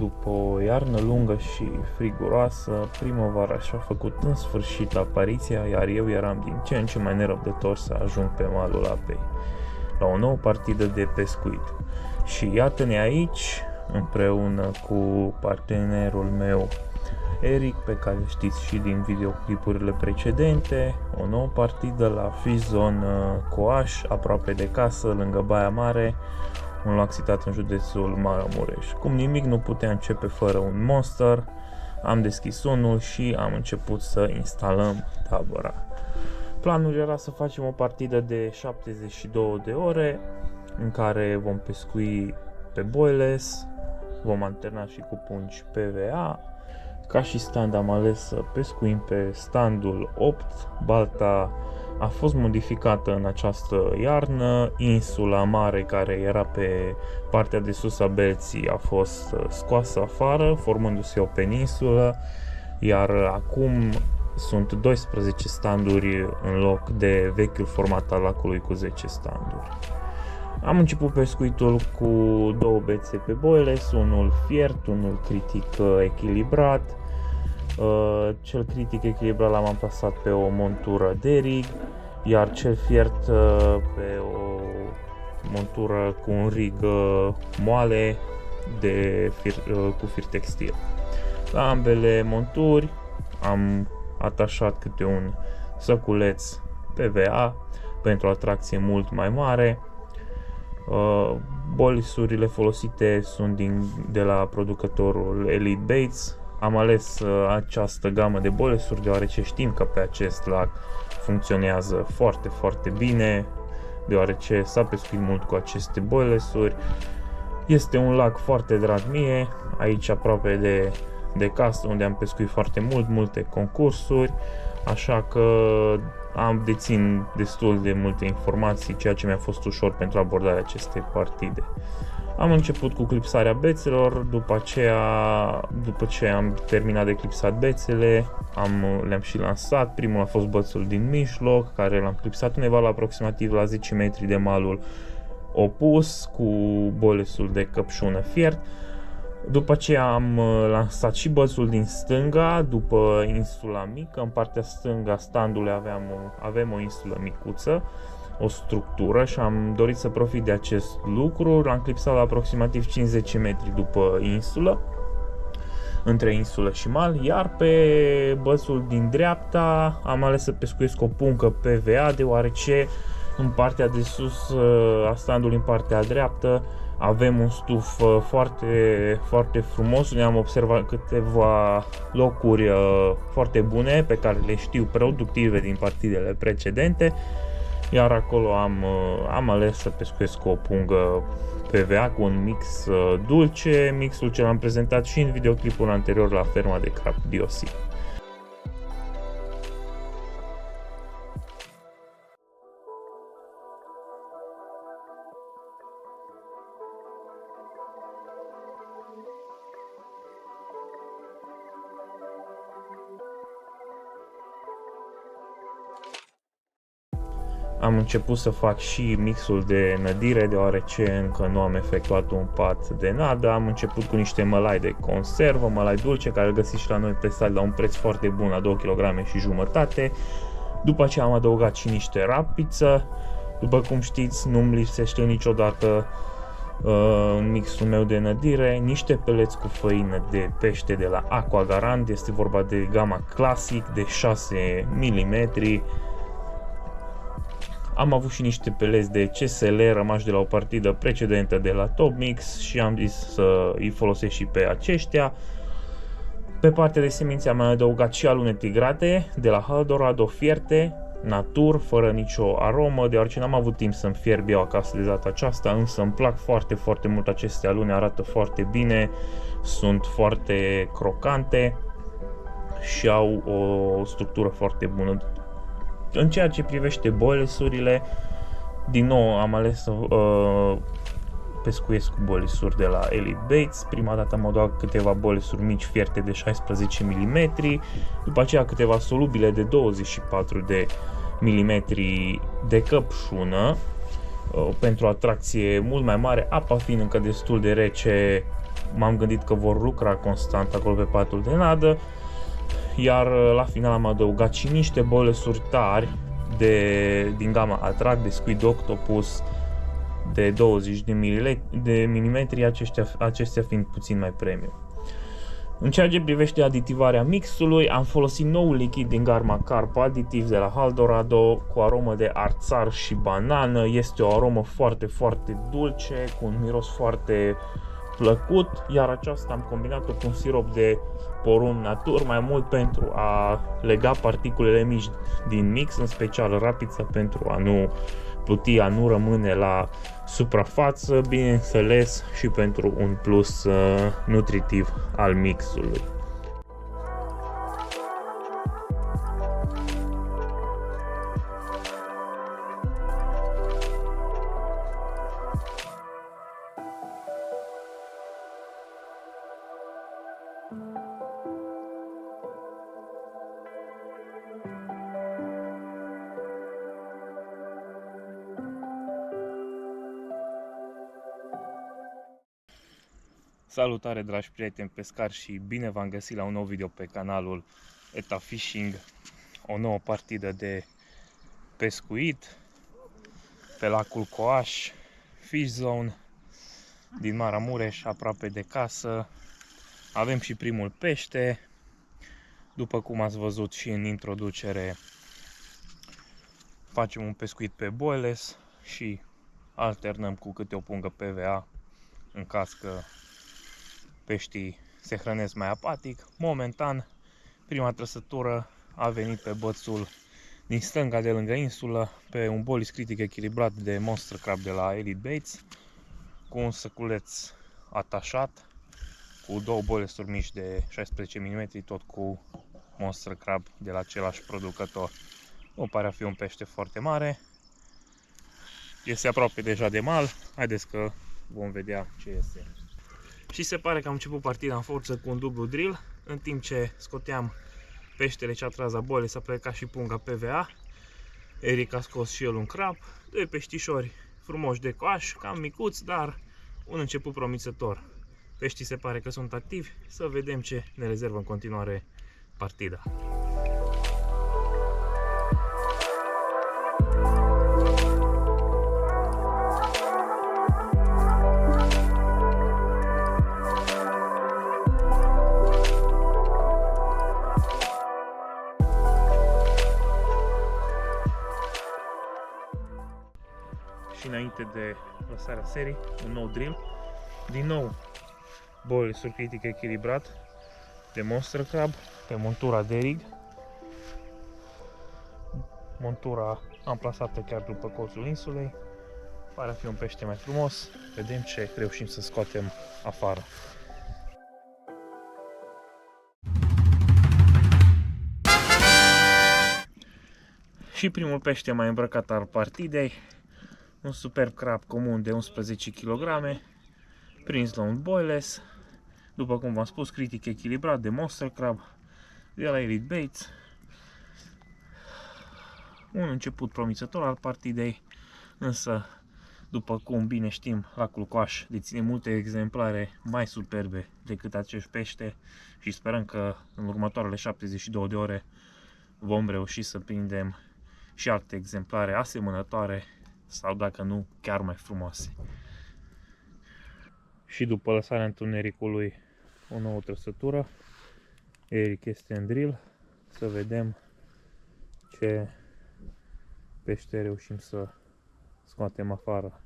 După o iarnă lungă și friguroasă, primăvara și-a făcut în sfârșit apariția, iar eu eram din ce în ce mai nerăbdător să ajung pe malul apei, la o nouă partidă de pescuit. Și iată-ne aici, împreună cu partenerul meu, Eric, pe care știți și din videoclipurile precedente, o nouă partidă la Fish Zone Coaș, aproape de casă, lângă Baia Mare, un lac situat în județul Maramureș. Cum nimic nu putea începe fără un monster, am deschis unul și am început să instalăm tabăra. Planul era să facem o partidă de 72 de ore, în care vom pescui pe boiles, vom alterna și cu pungi PVA. Ca și stand am ales să pescuim pe standul 8, balta a fost modificată în această iarnă, insula mare care era pe partea de sus a Belții a fost scoasă afară, formându-se o peninsulă, iar acum sunt 12 standuri în loc de vechiul format al lacului cu 10 standuri. Am început pescuitul cu două bețe pe boiles, unul fiert, unul critic echilibrat. Cel critic echilibrat l-am amplasat pe o montură de rig, iar cel fiert pe o montură cu un rig moale cu fir textil. La ambele monturi am atașat câte un săculeț PVA pentru o tracție mult mai mare. Bolisurile folosite sunt de la producătorul Elite Baits. Am ales această gamă de bolisuri deoarece știm că pe acest lac funcționează foarte, foarte bine, deoarece s-a pescuit mult cu aceste bolisuri. Este un lac foarte drag mie, aici aproape de casă, unde am pescuit foarte multe concursuri, așa că dețin destul de multe informații, ceea ce mi-a fost ușor pentru abordarea acestei partide. Am început cu clipsarea bețelor, după ce am terminat de clipsat bețele, le-am și lansat. Primul a fost bățul din mijloc, care l-am clipsat undeva la aproximativ la 10 metri de malul opus, cu bolesul de căpșună fiert. După ce am lansat și bățul din stânga, după insula mică. În partea stângă a standului avem o insulă micuță, o structură, și am dorit să profit de acest lucru. L-am clipsat la aproximativ 50 metri după insulă, între insulă și mal, iar pe bățul din dreapta am ales să pescuiesc o puncă PVA, deoarece în partea de sus a standului, în partea dreaptă, avem un stuf foarte, foarte frumos, unde am observat câteva locuri foarte bune pe care le știu productive din partidele precedente, iar acolo am ales să pescuiesc cu o pungă PVA cu un mix dulce, mixul ce l-am prezentat și în videoclipul anterior la ferma de crab DOC. Am început să fac și mixul de nădire, deoarece încă nu am efectuat un pat de nadă. Am început cu niște mălai de conservă, mălai dulce, care îl găsiți și la noi pe site la un preț foarte bun, la 2 kg și jumătate. După aceea am adăugat și niște rapiță. După cum știți, nu-mi lipsește niciodată în mixul meu de nădire niște peleți cu făină de pește de la Aqua Garant. Este vorba de gama Classic de 6 mm. Am avut și niște peleți de CSL rămași de la o partidă precedentă de la Top Mix și am zis să îi folosesc și pe aceștia. Pe partea de semințe am mai adăugat și alune tigrate de la Eldorado fierte, natur, fără nicio aromă, deoarece n-am avut timp să-mi fierb eu acasă de data aceasta, însă îmi plac foarte, foarte mult aceste alune, arată foarte bine, sunt foarte crocante și au o structură foarte bună. În ceea ce privește boilesurile, din nou am ales să pescuiesc cu boilisuri de la Elite Baits. Prima dată am adăugat câteva boilisuri mici fierte de 16 mm, după aceea câteva solubile de 24 de mm de căpșună pentru o atracție mult mai mare, apa fiind încă destul de rece. m-am gândit că vor lucra constant acolo pe patul de nadă, iar la final am adăugat și niște bolesuri tari din gama Atrag, de Squid Octopus de 20 de milimetri, acestea fiind puțin mai premium. În ceea ce privește aditivarea mixului, am folosit noul lichid din Garma Carp Additive de la Haldorado cu aromă de arțar și banană. Este o aromă foarte, foarte dulce, cu un miros foarte plăcut, iar aceasta am combinat-o cu un sirop de porumb natur, mai mult pentru a lega particulele mici din mix, în special rapița, pentru a nu pluti, a nu rămâne la suprafață, bineînțeles și pentru un plus nutritiv al mixului. Salutare, dragi prieteni pescari, și bine v-am găsit la un nou video pe canalul Eta Fishing. O nouă partidă de pescuit pe lacul Coaș, Fish Zone din Maramureș, aproape de casă. Avem și primul pește. După cum ați văzut și în introducere, facem un pescuit pe boiles și alternăm cu câte o pungă PVA în caz că peștii se hrănesc mai apatic. Momentan, prima trăsătură a venit pe bățul din stânga de lângă insulă, pe un bolis critic echilibrat de Monster Crab de la Elite Baits, cu un săculeț atașat, cu două bolesuri mici de 16 mm, tot cu Monster Crab de la același producător. Nu pare a fi un pește foarte mare. Este aproape deja de mal. Haideți că vom vedea ce este. Și se pare că am început partida în forță cu un dublu drill. În timp ce scoteam peștele ce a tras la boile, s-a plecat și punga PVA. Eric a scos și el un crab. Doi peștișori frumoși de coaș, cam micuți, dar un început promițător. Peștii se pare că sunt activi. Să vedem ce ne rezervă în continuare partida. Și înainte de lăsarea serii, un nou drill. Din nou, boiles critic echilibrat de Monster Crab pe montura de rig. Montura amplasată chiar după colțul insulei. Pare a fi un pește mai frumos. Vedem ce reușim să scoatem afară. Și primul pește mai îmbrăcat al partidei. Un superb crab comun de 11 kg, prins la un boiles, după cum v-am spus, critic echilibrat de Monster Crab de la Elite Baits. Un început promițător al partidei, însă, după cum bine știm, lacul Coaș deține multe exemplare mai superbe decât acești pește și sperăm că în următoarele 72 de ore vom reuși să prindem și alte exemplare asemănătoare sau, dacă nu, chiar mai frumoase. Și după lăsarea întunericului, o nouă trăsătură. Eric este în drill. Să vedem ce pește reușim să scoatem afară.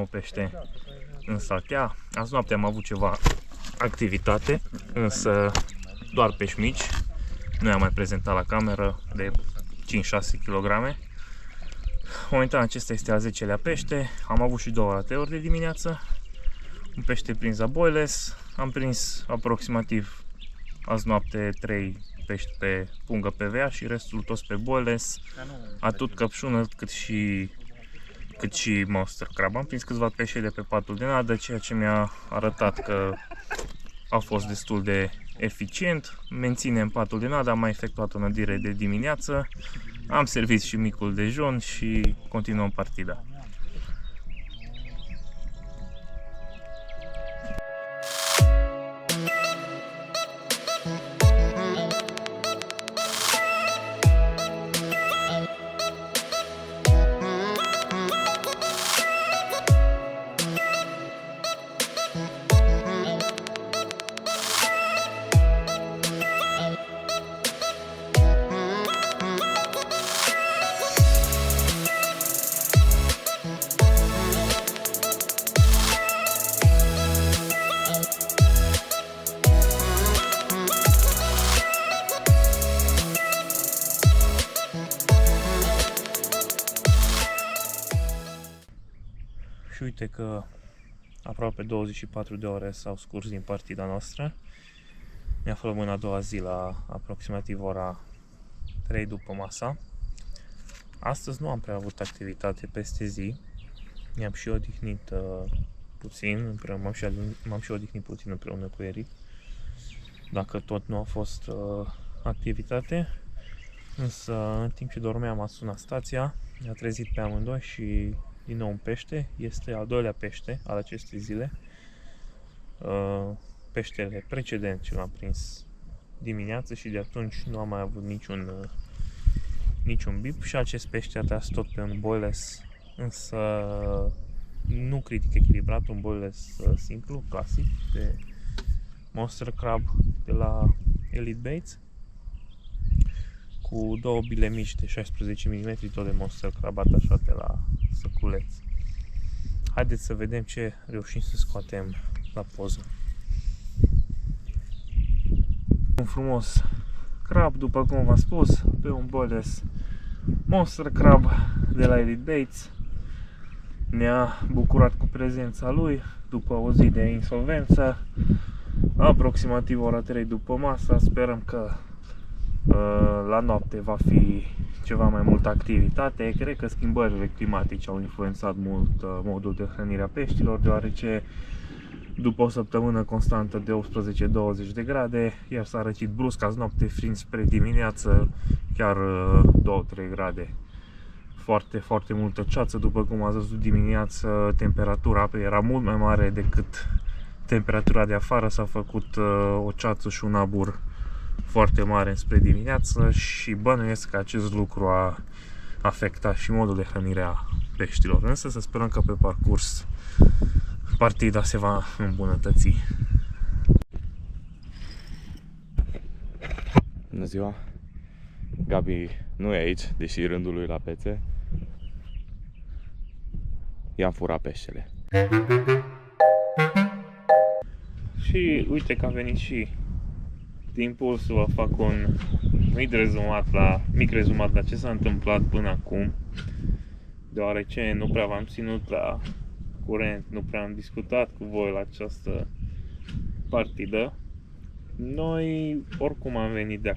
nou pește în sachea. Azi noapte am avut ceva activitate, însă doar pești mici. Nu i-am mai prezentat la cameră, de 5-6 kg. Momentan acesta este al 10-lea pește. Am avut și 2 rateuri de dimineață. Un pește prins la boiles. Am prins aproximativ azi noapte 3 pești pe pungă PVA și restul toți pe boiles. Atât căpșună cât și monster crab. Am prins câțiva pești pe patul de nadă, ceea ce mi-a arătat că a fost destul de eficient. Menținem patul de nadă, am mai efectuat o nădire de dimineață. Am servit și micul dejun și continuăm partida. Și uite că aproape 24 de ore s-au scurs din partida noastră. Ne aflăm în a doua zi la aproximativ ora 3 după masa. Astăzi nu am prea avut activitate peste zi. Ne-am și odihnit puțin, m-am și odihnit puțin împreună cu Eric. Dacă tot nu a fost activitate. Însă în timp ce dormeam a sunat stația, ne-a trezit pe amândoi și din nou un pește. Este al doilea pește al acestei zile. Peștele precedent ce l-am prins dimineață și de atunci nu am mai avut niciun bip și acest pește a tras tot pe un boiles, însă nu critic echilibrat, un boiles simplu, clasic, de monster crab de la Elite Baits, cu 2 bile mici de 16 mm, tot de monster crab atașate la săculeț. Haideți să vedem ce reușim să scoatem la poză. Un frumos crab, după cum v-am spus, pe un boiles monster crab de la Elite Baits. Ne-a bucurat cu prezența lui după o zi de insolvență, aproximativ ora 3 după masa. Sperăm că la noapte va fi ceva mai multă activitate. Cred că schimbările climatice au influențat mult modul de hrănire a peștilor, deoarece după o săptămână constantă de 18-20 de grade, iar s-a răcit brusc azi noapte, fiind spre dimineață chiar 2-3 grade. Foarte, foarte multă ceață. După cum ați văzut dimineață, temperatura apei era mult mai mare decât temperatura de afară. S-a făcut o ceață și un abur foarte mare spre dimineață și bănuiesc că acest lucru a afectat și modul de hrănire a peștilor. Însă să sperăm că pe parcurs partida se va îmbunătăți. Bună ziua! Gabi nu e aici, deși rândul lui la pețe. I-am furat peștele. Și uite că a venit și timpul să vă fac un mic rezumat la ce s-a întâmplat până acum, deoarece nu prea v-am ținut la curent, nu prea am discutat cu voi la această partidă. Noi oricum am venit de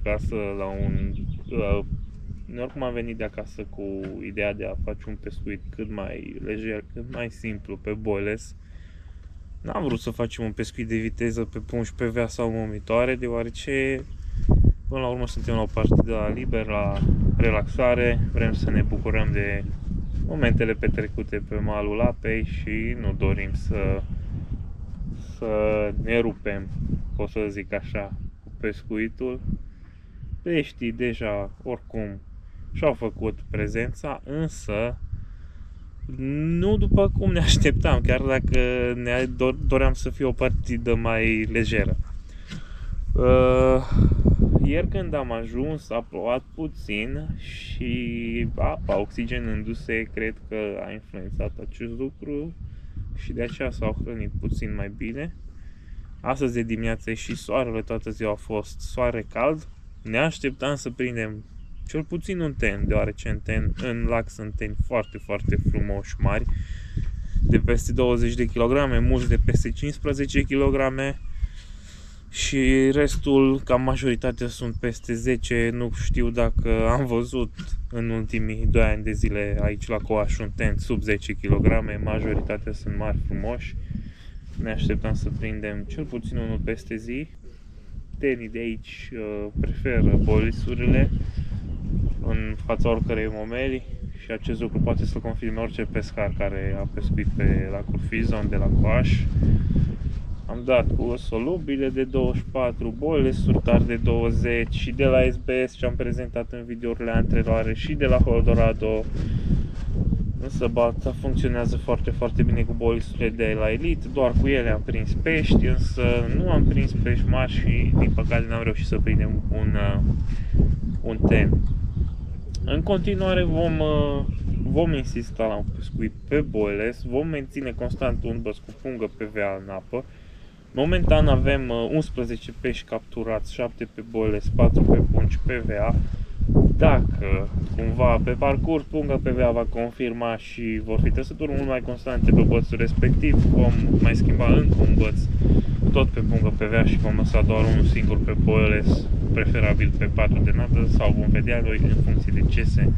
acasă cu ideea de a face un pescuit cât mai lejer, cât mai simplu pe boiles. N-am vrut să facem un pescuit de viteză pe pungi PVA sau momitoare, deoarece până la urmă suntem la o partidă liber, la relaxare, vrem să ne bucurăm de momentele petrecute pe malul apei și nu dorim să ne rupem, pot să zic așa, cu pescuitul. Peștii deja oricum și-au făcut prezența, însă nu după cum ne așteptam, chiar dacă doream să fie o partidă mai lejeră. Ieri când am ajuns a plouat puțin și apa oxigenându-se cred că a influențat acest lucru. și de aceea s-au hrănit puțin mai bine. Astăzi de dimineață e și soarele, toată ziua a fost soare cald. Ne așteptam să prindem cel puțin un ten, deoarece în lac sunt teni foarte, foarte frumoși, mari, de peste 20 de kg, mulți de peste 15 kg și restul, cam majoritatea sunt peste 10. Nu știu dacă am văzut în ultimii 2 ani de zile aici la Coaș un ten sub 10 kg, majoritatea sunt mari, frumoși. Ne așteptăm să prindem cel puțin unul peste zi. Tenii de aici preferă bolisurile în fața oricărei momeli și acest lucru poate să confirme orice pescar care a pescuit pe lacul Fizon de la Coaș. Am dat cu solubile de 24, boile surtari de 20 și de la SBS, ce am prezentat în videourile anterioare, și de la Holdorado. Însă balta funcționează foarte, foarte bine cu bolisurile de la Elite, doar cu ele am prins pești, însă nu am prins pești mari și din păcate n-am reușit să prindem un ten. În continuare vom insista la un pescuit pe boiles, vom menține constant un băț cu pungă PVA în apă. Momentan avem 11 pești capturați, 7 pe boiles, 4 pe pungi PVA. Dacă cumva pe parcurs punga PVA va confirma și vor fi trăsături mult mai constante pe bățul respectiv, vom mai schimba încă un băț tot pe pungă PVA și vom lăsa doar unul singur pe boiles, preferabil pe 4 de nadă, sau vom vedea noi în funcție de ce se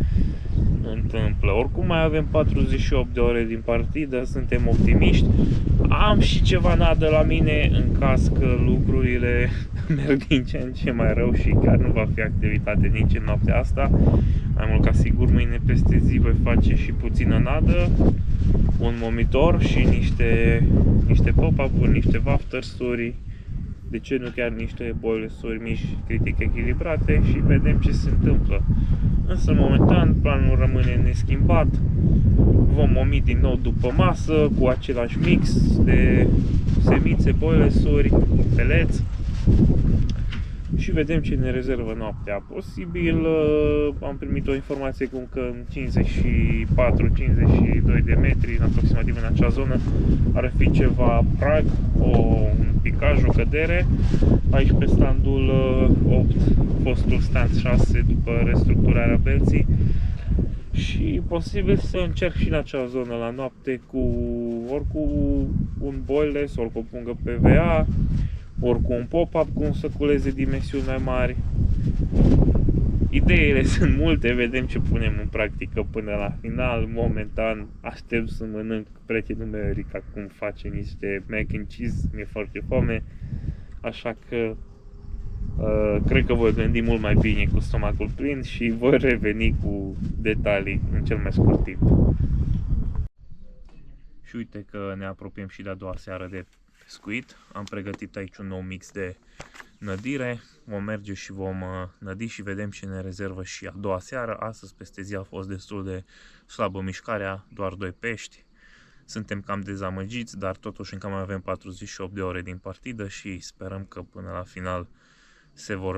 întâmplă. Oricum mai avem 48 de ore din partidă, suntem optimiști. Am și ceva nadă la mine în caz că lucrurile merg din ce în ce mai rău și chiar nu va fi activitate nici în noaptea asta. Mai mult ca sigur mâine peste zi voi face și puțină nadă, un momitor și niște pop-up-uri, niște wafters-uri, de ce nu chiar niște boilers-uri mici critic echilibrate și vedem ce se întâmplă. Însă momentan planul rămâne neschimbat. Vom momi din nou după masă cu același mix de semințe, boilers-uri, peleți și vedem ce ne rezervă noaptea. Posibil am primit o informație cum că în 54-52 de metri, în aproximativ în acea zonă, ar fi ceva prag, un picaj, o cădere. Aici pe standul 8, fostul stand 6 după restructurarea belții. Și posibil să încerc și în acea zonă la noapte ori cu un boiles, ori cu o pungă PVA, ori cu un pop-up cu un săculeț de dimensiuni mai mari. Ideile sunt multe, vedem ce punem în practică până la final. Momentan aștept să mănânc prietenul meu Erica cum face niște mac and cheese, mi-e foarte foame, așa că cred că voi gândi mult mai bine cu stomacul plin și voi reveni cu detalii în cel mai scurt timp. Și uite că ne apropiem și de a doua seară de pescuit. Am pregătit aici un nou mix de nădire. Vom merge și vom nădi și vedem ce ne rezervă și a doua seară. Astăzi peste zi a fost destul de slabă mișcarea, doar 2 pești. Suntem cam dezamăgiți, dar totuși încă mai avem 48 de ore din partidă și sperăm că până la final se vor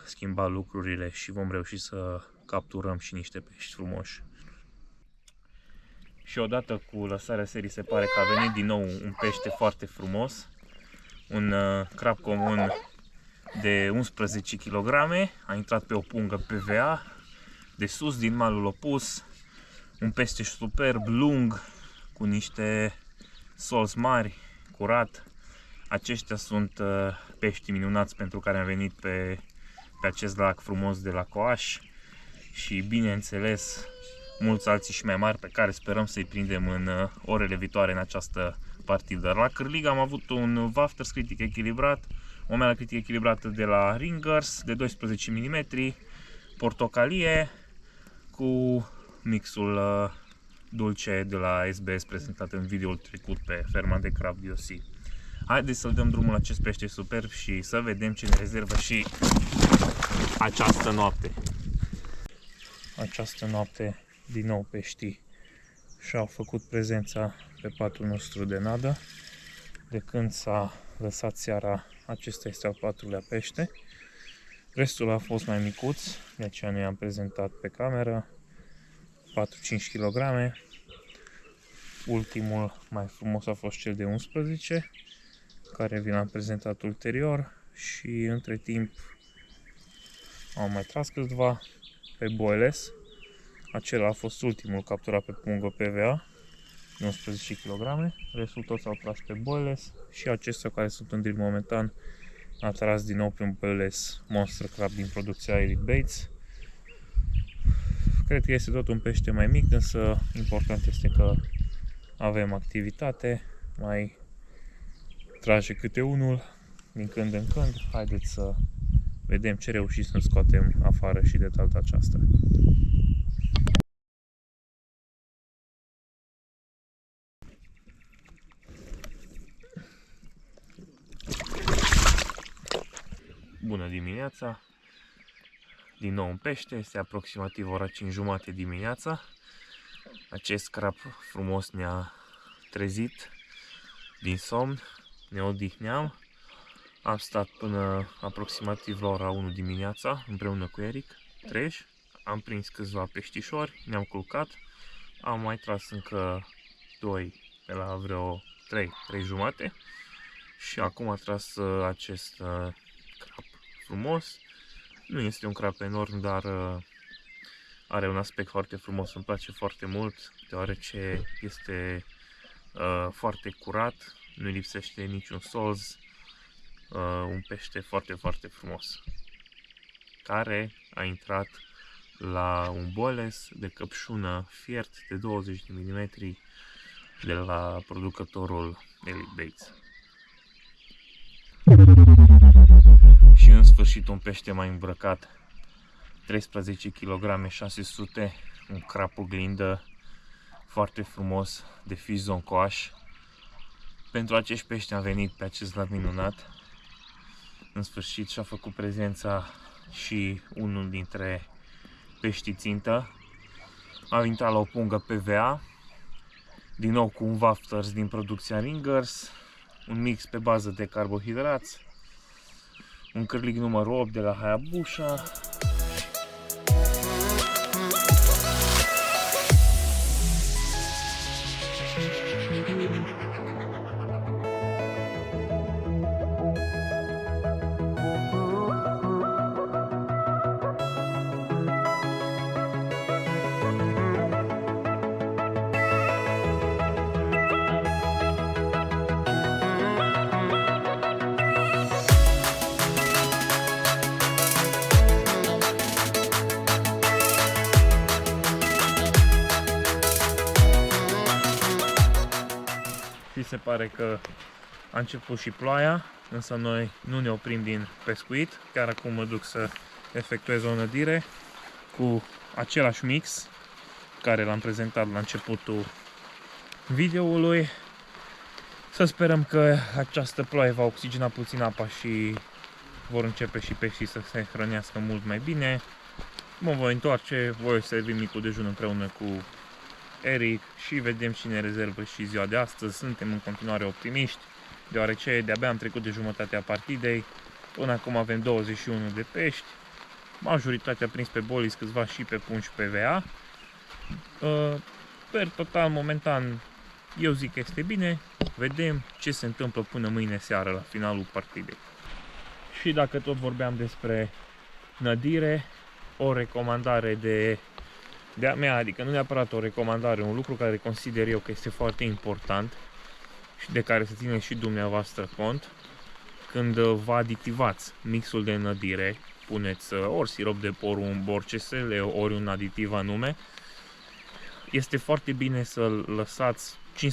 schimba lucrurile și vom reuși să capturăm și niște pești frumoși. Și odată cu lăsarea serii se pare că a venit din nou un pește foarte frumos, un crab comun de 11 kg, a intrat pe o pungă PVA, de sus din malul opus, un pește superb, lung, cu niște solzi mari, curat. Aceștia sunt pești minunați pentru care am venit pe acest lac frumos de la Coaș și bineînțeles mulți alții și mai mari pe care sperăm să-i prindem în orele viitoare în această partidă. La cârligă am avut un wafters critic echilibrat, o meală critic echilibrată de la Ringers de 12 mm, portocalie cu mixul dulce de la SBS prezentat în videoul trecut pe ferma de crab DOC. Haideți să-l dăm drumul la acest pește superb și să vedem ce ne rezervă și această noapte. Această noapte din nou peștii și-au făcut prezența pe patul nostru de nadă. De când s-a lăsat seara, acesta este al patrulea pește. Restul a fost mai micuț, de aceea nu i-am prezentat pe cameră. 4-5 kg. ultimul mai frumos a fost cel de 11, care vi l-am prezentat ulterior, și între timp am mai tras câțiva pe boiles. Acela a fost ultimul capturat pe pungă PVA, 11 kg, restul toți au tras pe boiles și acestea care sunt în drill momentan a tras din nou pe un boiles Monster Crab din producția Elite Baits. Cred că este tot un pește mai mic, însă important este că avem activitate, mai trage câte unul din când în când. Haideți să vedem ce reușim să scoatem afară și de data aceasta. Bună dimineața! Din nou un pește, este aproximativ ora 5:30 dimineața. Acest crab frumos ne-a trezit din somn, ne odihneam. Am stat până aproximativ la ora 1 dimineața împreună cu Eric, Treș. Am prins câțiva peștișori, ne-am culcat. Am mai tras încă 2 pe la vreo 3:30 și acum a tras acest crab frumos. Nu este un crab enorm, dar are un aspect foarte frumos, îmi place foarte mult, deoarece este foarte curat, nu lipsește niciun solz, un pește foarte, foarte frumos, care a intrat la un boiles de căpșună fiert de 20 de mm de la producătorul Elite Baits. Și în sfârșit un pește mai îmbrăcat, 13 kg 600, un crab oglindă foarte frumos de Fizon Coaș. Pentru acești pești am venit pe acest lac minunat. În sfârșit și-a făcut prezența și unul dintre peștii țintă. Am intrat la o pungă PVA, din nou cu un wafters din producția Ringers, un mix pe bază de carbohidrați, un cârlig numărul 8 de la Hayabusa. Se pare că a început și ploaia, însă noi nu ne oprim din pescuit. Chiar acum mă duc să efectuez o nădire cu același mix care l-am prezentat la începutul videoului. Să sperăm că această ploaie va oxigena puțin apa și vor începe și peștii să se hrănească mult mai bine. Mă voi întoarce, voi servi micul dejun împreună cu Eric și vedem cine rezervă și ziua de astăzi. Suntem în continuare optimiști, deoarece de-abia am trecut de jumătatea partidei. Până acum avem 21 de pești, majoritatea prins pe bolis, câțiva și pe pungi PVA. Per total, momentan, eu zic că este bine. Vedem ce se întâmplă până mâine seară, la finalul partidei. Și dacă tot vorbeam despre nădire, o recomandare de-a mea, adică nu neapărat o recomandare, un lucru care consider eu că este foarte important și de care să țineți și dumneavoastră cont. Când vă aditivați mixul de nădire, puneți ori sirop de porumb, ori CSL, ori un aditiv anume, este foarte bine să-l lăsați 15-20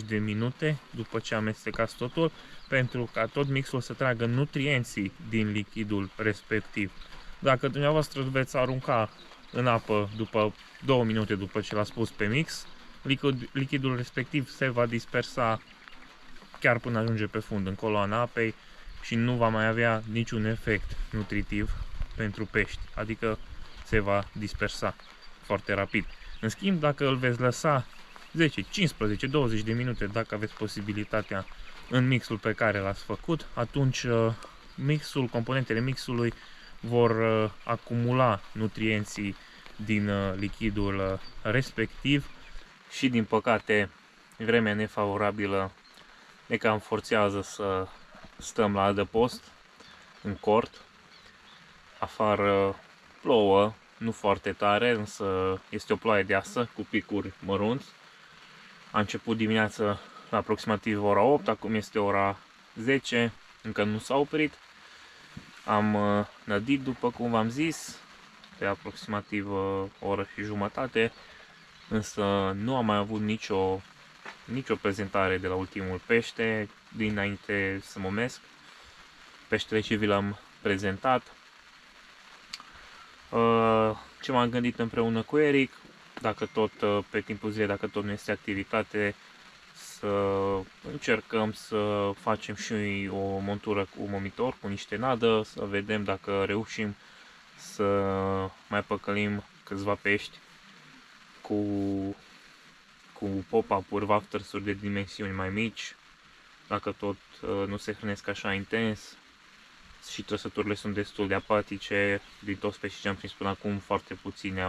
de minute după ce amestecați totul, pentru ca tot mixul să tragă nutrienții din lichidul respectiv. Dacă dumneavoastră veți arunca în apă după 2 minute după ce l-ați pus pe mix, lichidul respectiv se va dispersa chiar până ajunge pe fund în coloana apei și nu va mai avea niciun efect nutritiv pentru pești, adică se va dispersa foarte rapid. În schimb, dacă îl veți lăsa 10, 15, 20 de minute, dacă aveți posibilitatea, în mixul pe care l-ați făcut, atunci componentele mixului vor acumula nutrienții din lichidul respectiv și din păcate vremea nefavorabilă ne cam forțează să stăm la adăpost în cort. Afară plouă, nu foarte tare, însă este o ploaie deasă cu picuri mărunți. A început dimineața la aproximativ ora 8, acum este ora 10, încă nu s-a oprit. Am nădit, după cum v-am zis, de aproximativ o oră și jumătate, însă nu am mai avut nicio prezentare de la ultimul pește dinainte să mă mesc. Peștele ce vi l-am prezentat. Ce m-am gândit împreună cu Eric, dacă tot pe timpul zilei, dacă tot nu este activitate, să încercăm să facem și o montură cu momitor, cu niște nadă, să vedem dacă reușim să mai păcălim câțiva pești cu pop-up-uri, wafters-uri de dimensiuni mai mici, dacă tot nu se hrănesc așa intens și trăsăturile sunt destul de apatice. Din toți peștii ce am prins până acum, foarte puțini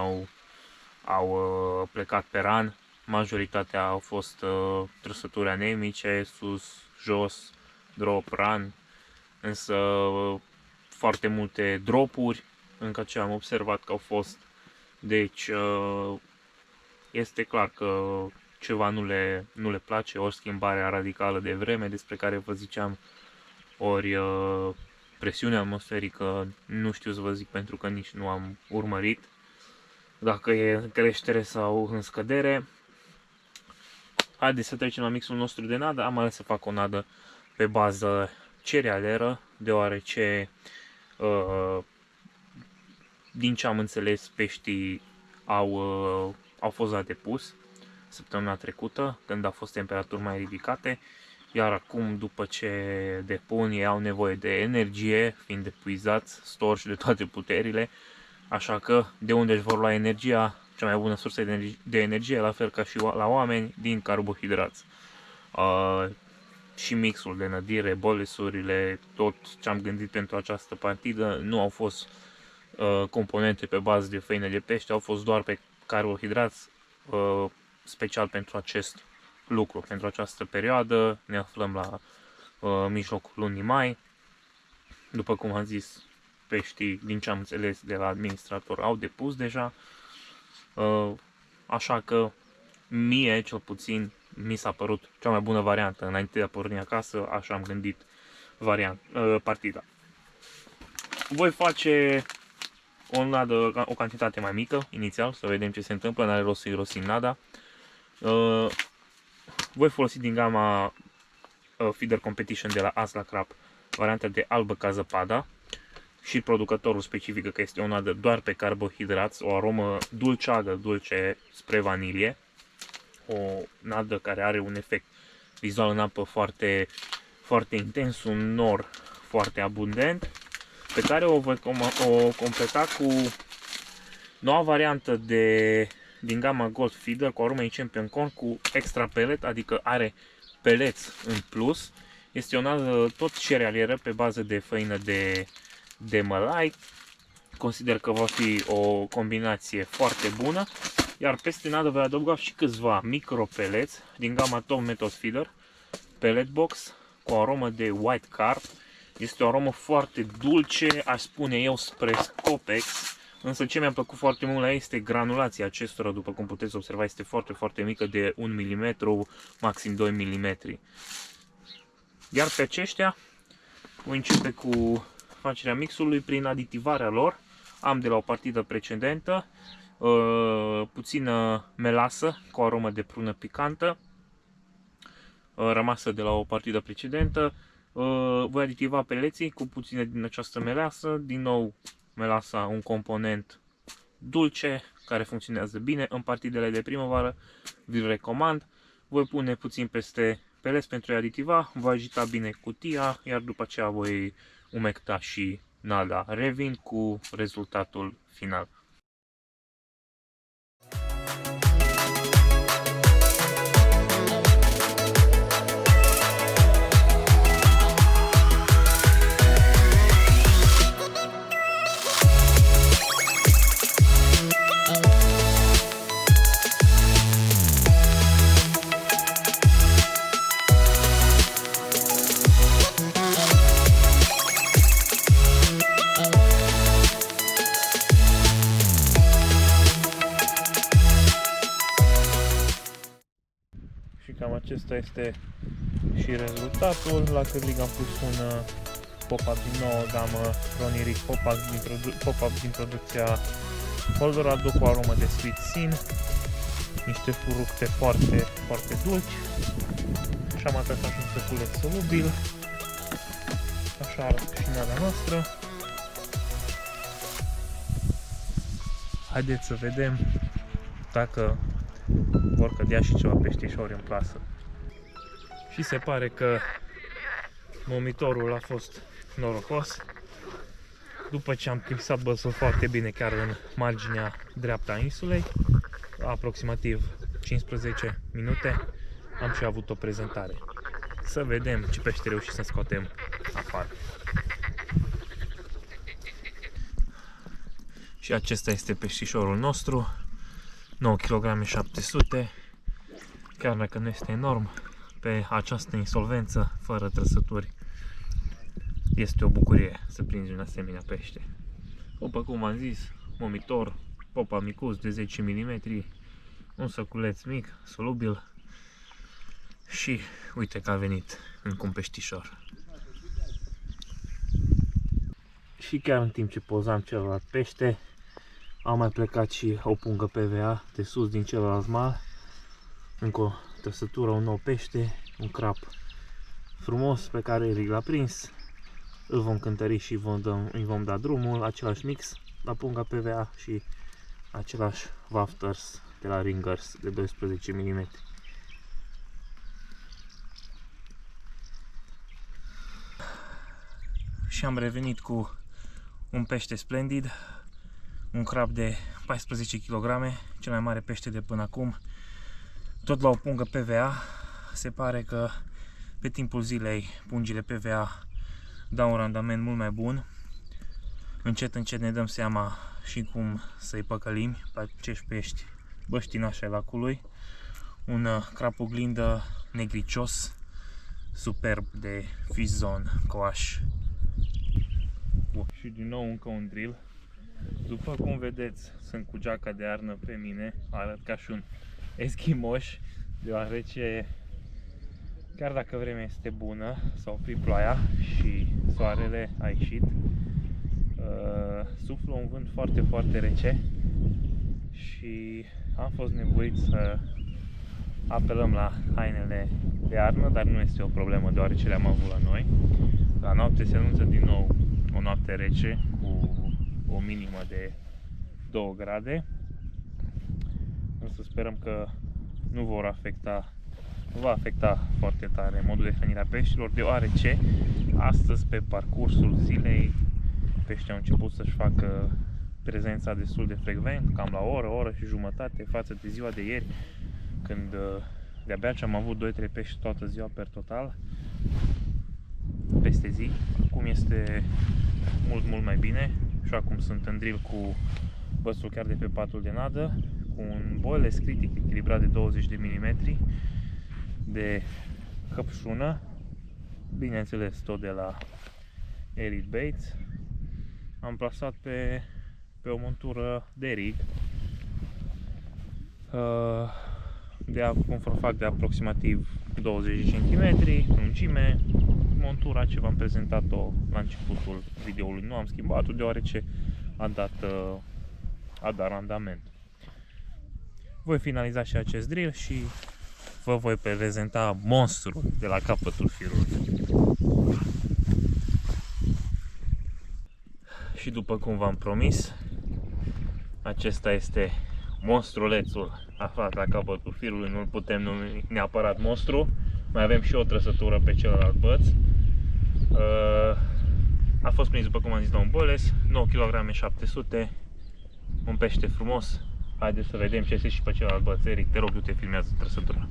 au plecat pe ran. Majoritatea au fost trăsături anemice, sus, jos, drop, ran, însă foarte multe dropuri, încă ce am observat că au fost. Deci este clar că ceva nu le place, ori schimbarea radicală de vreme despre care vă ziceam, ori presiunea atmosferică, nu știu să vă zic pentru că nici nu am urmărit dacă e în creștere sau în scădere. Haideți să trecem la mixul nostru de nadă. Am ales să fac o nadă pe bază cerealeră, deoarece din ce am înțeles, peștii au fost la depus săptămâna trecută, când au fost temperaturi mai ridicate, iar acum, după ce depun, ei au nevoie de energie, fiind epuizați, storși de toate puterile, așa că de unde își vor lua energia? Cea mai bună sursă de energie, la fel ca și la oameni, din carbohidrați. Și mixul de nădire, bolesurile, tot ce am gândit pentru această partidă, nu au fost componente pe bază de făină de pește, au fost doar pe carbohidrați, special pentru acest lucru, pentru această perioadă. Ne aflăm la mijlocul lunii mai. După cum am zis, peștii, din ce am înțeles de la administrator, au depus deja. Așa că mie, cel puțin, mi s-a părut cea mai bună variantă. Înainte de a porni acasă, așa am gândit partida. Voi face o cantitate mai mică, inițial, să vedem ce se întâmplă, n-are rost să irosim nada. Voi folosi din gama Feeder Competition de la Asla Crab varianta de albă ca zăpada și producătorul specifică că este o nadă doar pe carbohidrați, o aromă dulceagă, dulce spre vanilie, o nadă care are un efect vizual în apă foarte, foarte intens, un nor foarte abundent, pe care o voi completa cu noua variantă din gama Gold Feeder cu aromă Champion Corn cu extra pellet, adică are peleți în plus. Este o nadă tot cerealieră pe bază de făină de mălai. Consider că va fi o combinație foarte bună. Iar peste nadă voi adăuga și câțiva micropeleți din gama Tom Method Feeder Pellet Box cu aromă de white carp. Este o aromă foarte dulce, aș spune eu, spre Scopex. Însă ce mi-a plăcut foarte mult la ea este granulația acestora, după cum puteți observa, este foarte, foarte mică, de 1 mm, maxim 2 mm. Iar pe aceștia voi începe cu facerea mixului prin aditivarea lor. Am de la o partidă precedentă puțină melasă cu aromă de prună picantă, rămasă de la o partidă precedentă. Voi aditiva peleții cu puține din această melasă. Din nou, melasa, un component dulce care funcționează bine în partidele de primăvară, vi-l recomand. Voi pune puțin peste peleți pentru a aditiva, voi agita bine cutia, iar după aceea voi umecta și nada. Revin cu rezultatul final. acesta este și rezultatul. La Cârlig am pus un pop-up din nouă gamă Roniric pop-up din producția Eldorado cu aromă de sweet sin, niște fructe foarte, foarte dulci. Și am atașat un săculeț solubil. Așa arată și nada noastră. Haideți să vedem dacă vor cădea și ceva peștișori în plasă. Și se pare că momitorul a fost norocos. După ce am clipsat băsul foarte bine chiar în marginea dreaptă a insulei, aproximativ 15 minute, am și avut o prezentare. Să vedem ce pește reușim să scoatem afară. Și acesta este peștișorul nostru, 9 kg 700, chiar dacă nu este enorm, pe această insolvență, fără trăsături, este o bucurie să prinzi un asemenea pește. După cum am zis, momitor, popa micuț de 10 mm, un săculeț mic, solubil și uite că a venit încă un peștișor. Și chiar în timp ce pozam celălalt pește, a mai plecat și o pungă PVA de sus din celălalt mal. Încă o trăsătură, un nou pește, un crap frumos pe care Eric l-a prins. Îl vom cântări și îi vom da drumul, același mix la punga PVA și același wafters de la Ringers de 12 mm. Și am revenit cu un pește splendid, un crab de 14 kg, cel mai mare pește de până acum, tot la o pungă PVA. Se pare că pe timpul zilei pungile PVA dau un randament mult mai bun. Încet, încet ne dăm seama și cum să-i păcălim pe acești pești băștinași ai lacului. Un crap oglindă negricios, superb de fish zone, coaș. Și din nou încă un drill. După cum vedeți, sunt cu geaca de iarnă pe mine, arăt ca și un eschimoș, deoarece chiar dacă vremea este bună, s-a oprit ploaia și soarele a ieșit, suflă un vânt foarte, foarte rece și am fost nevoit să apelăm la hainele de iarnă, dar nu este o problemă deoarece le-am avut la noi. La noapte se anunță din nou o noapte rece cu o minimă de 2 grade, însă sperăm că nu va afecta foarte tare modul de hrănire a peștilor, deoarece astăzi, pe parcursul zilei, peștii au început să-și facă prezența destul de frecvent, cam la o oră și jumătate față de ziua de ieri, când de-abia ce am avut 2-3 pești toată ziua per total, peste zi. Acum este mult mai bine și acum sunt în drill cu băsul chiar de pe patul de nadă, cu un boiles critic echilibrat de 20 de mm de căpșună, bineînțeles tot de la Elite Baits. Am plasat pe o montură de rig cu un forfac de aproximativ 20 cm lungime. Montura ce v-am prezentat-o la începutul videoului nu am schimbat-o, deoarece a dat randament. Voi finaliza și acest drill și vă voi prezenta monstrul de la capătul firului. Și după cum v-am promis, acesta este monstrulețul aflat la capătul firului. Nu-l putem numi neapărat monstru, mai avem și o trăsătură pe celălalt băț. A fost prins, după cum am zis, la un boiles, 9 kg 700, un pește frumos. Haideți să vedem ce este și pe celălalt băț. Eric, te rog, du-te, filmează trăsătura.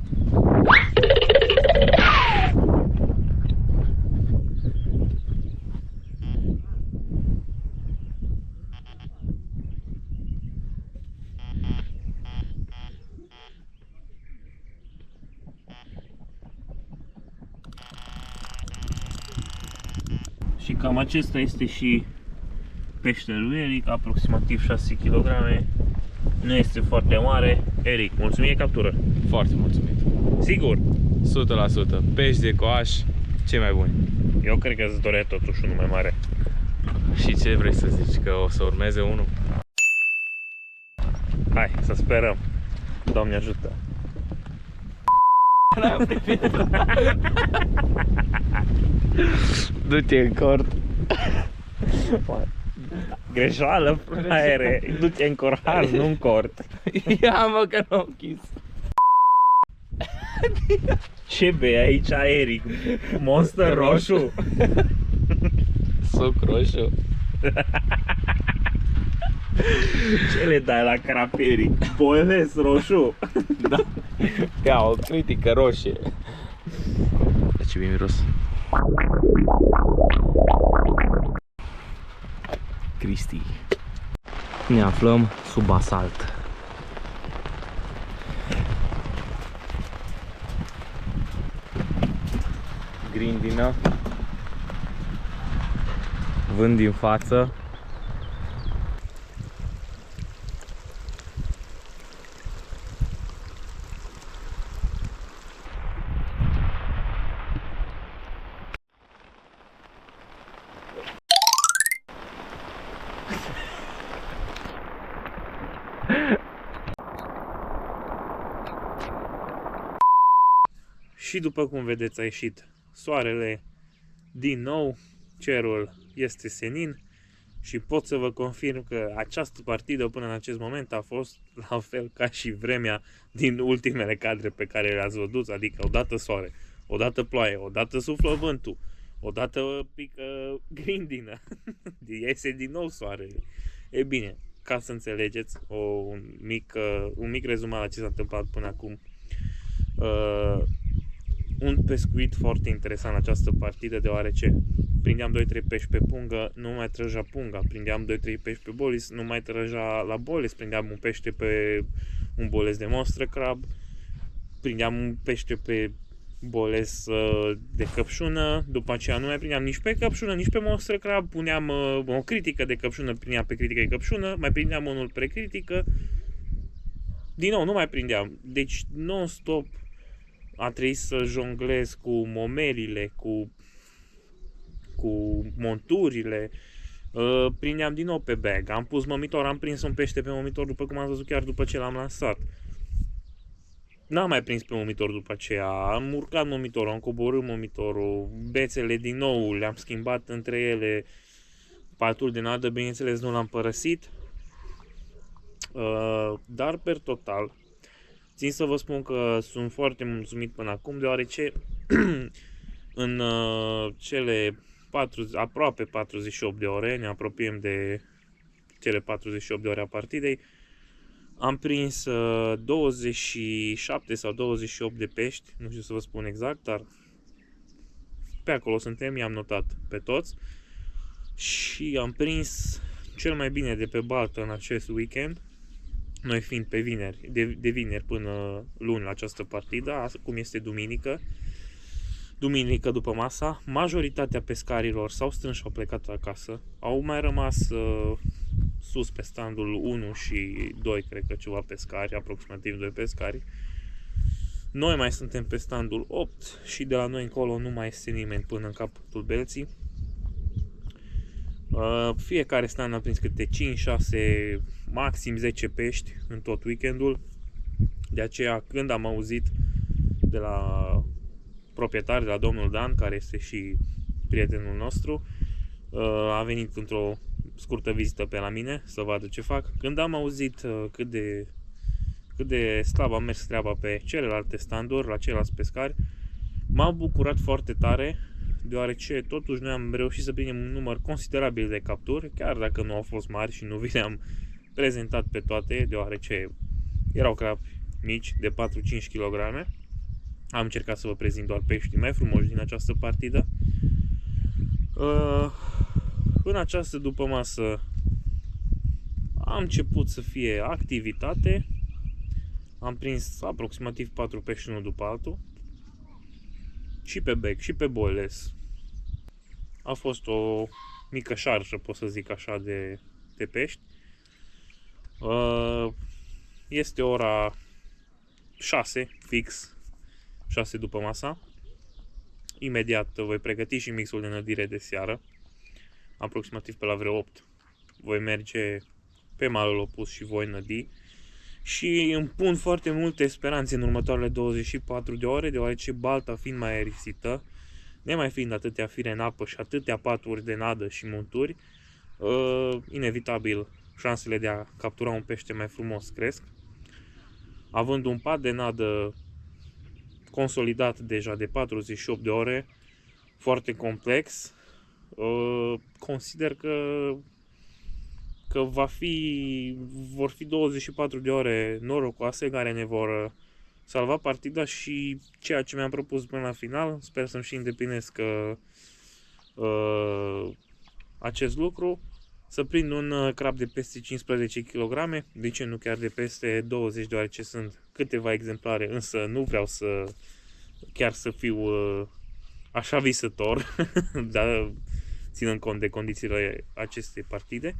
Și cam acesta este și peștele lui Eric, aproximativ 6 kg. Nu este foarte mare. Eric, mulțumim, captură. Foarte mulțumit. Sigur. 100%. Pești de coaș, cei mai buni. Eu cred că îți dorea totuși unul mai mare. Și ce vrei să zici? Că o să urmeze unul? Hai, să sperăm. Doamne ajută. Du-te în cort. Greșeală, fraiere. Du-te în corhal, nu în cort. Ia mă că n-am închis. Ce bei aici, Eric? Monster roșu? Suc roșu. Ce le dai la craperi? Boiles roșu? Da. Ia o critică roșie. De ce bine miros? Cristi. Ne aflăm sub asalt. Grindină. Vânt din față. Și după cum vedeți a ieșit soarele din nou, cerul este senin și pot să vă confirm că această partidă până în acest moment a fost la fel ca și vremea din ultimele cadre pe care le-ați văzut, adică odată soare, odată ploaie, odată suflă vântul, odată pică grindină, iese din nou soarele. E bine, ca să înțelegeți un mic rezumat la ce s-a întâmplat până acum. Un pescuit foarte interesant în această partidă, deoarece prindeam 2-3 pești pe pungă, nu mai trăgea punga, prindeam 2-3 pești pe bolis, nu mai trăgea la bolis, prindeam un pește pe un boles de monster crab, prindeam un pește pe boles de căpșună, după aceea nu mai prindeam nici pe căpșună, nici pe monster crab, puneam o critică de căpșună, prindeam pe critică de căpșună, mai prindeam unul pe critică, din nou nu mai prindeam, deci non-stop a trebuit să jonglez cu momelile, cu monturile, prindeam din nou pe bag, am pus mămitor, am prins un pește pe mămitor după cum am văzut chiar după ce l-am lansat. N-am mai prins pe mămitor după aceea, am urcat mămitorul, am coborât mămitorul, bețele din nou le-am schimbat între ele, patul de nadă, bineînțeles, nu l-am părăsit, dar per total țin să vă spun că sunt foarte mulțumit până acum, deoarece în cele aproape 48 de ore, ne apropiem de cele 48 de ore a partidei, am prins 27 sau 28 de pești, nu știu să vă spun exact, dar pe acolo suntem, i-am notat pe toți și am prins cel mai bine de pe baltă în acest weekend. Noi fiind pe vineri, de vineri până luni la această partidă, acum este duminică după masa, majoritatea pescarilor s-au strâns și au plecat acasă, au mai rămas sus pe standul 1 și 2, cred că ceva pescari, aproximativ 2 pescari. Noi mai suntem pe standul 8 și de la noi încolo nu mai este nimeni până în capătul Belții. Fiecare stand a prins câte 5, 6, maxim 10 pești în tot weekendul. De aceea, când am auzit de la proprietar, de la domnul Dan, care este și prietenul nostru, a venit într-o scurtă vizită pe la mine să vadă ce fac. Când am auzit cât de slab a mers treaba pe celelalte standuri, la ceilalți pescari, m-am bucurat foarte tare, deoarece totuși noi am reușit să prindem un număr considerabil de capturi, chiar dacă nu au fost mari și nu vi le-am prezentat pe toate, deoarece erau crapi mici de 4-5 kg. Am încercat să vă prezint doar peștii mai frumoși din această partidă. În această dupămasă am început să fie activitate. Am prins aproximativ 4 pești unul după altul. Și pe bec, și pe boiles. A fost o mică șarjă, pot să zic așa, de pești. Este ora 6 fix. 6 după masa. Imediat voi pregăti și mixul de nădire de seară, aproximativ pe la vreo 8. Voi merge pe malul opus și voi nădi. Și îmi pun foarte multe speranțe în următoarele 24 de ore, deoarece balta fiind mai aerisită, nemai fiind atâtea fire în apă și atâtea paturi de nadă și monturi, inevitabil șansele de a captura un pește mai frumos cresc. Având un pat de nadă consolidat deja de 48 de ore, foarte complex, consider că vor fi 24 de ore norocoase care ne vor salva partida și ceea ce mi-am propus până la final, sper să-mi și îndeplinesc acest lucru, să prind un crab de peste 15 kg, de ce nu chiar de peste 20, deoarece sunt câteva exemplare, însă nu vreau să fiu așa visător, dar ținând cont de condițiile acestei partide.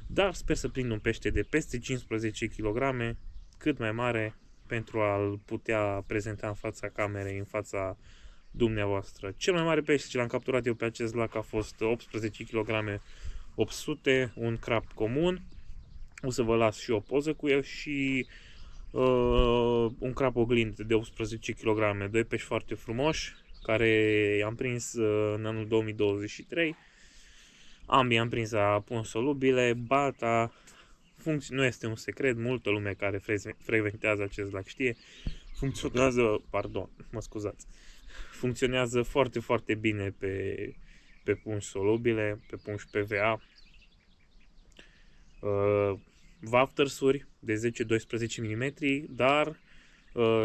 Dar sper să prind un pește de peste 15 kg, cât mai mare, pentru a-l putea prezenta în fața camerei, în fața dumneavoastră. Cel mai mare pește ce l-am capturat eu pe acest lac a fost 18 kg 800, un crab comun. O să vă las și o poză cu el și un crab oglind de 18 kg, doi pești foarte frumoși, care am prins în anul 2023. Ambii am prins la pungi solubile. Balta nu este un secret, multă lume care frecventează acest lac știe. Funcționează foarte, foarte bine pe pungi solubile, pe pungi PVA. Waftersuri de 10-12 mm, dar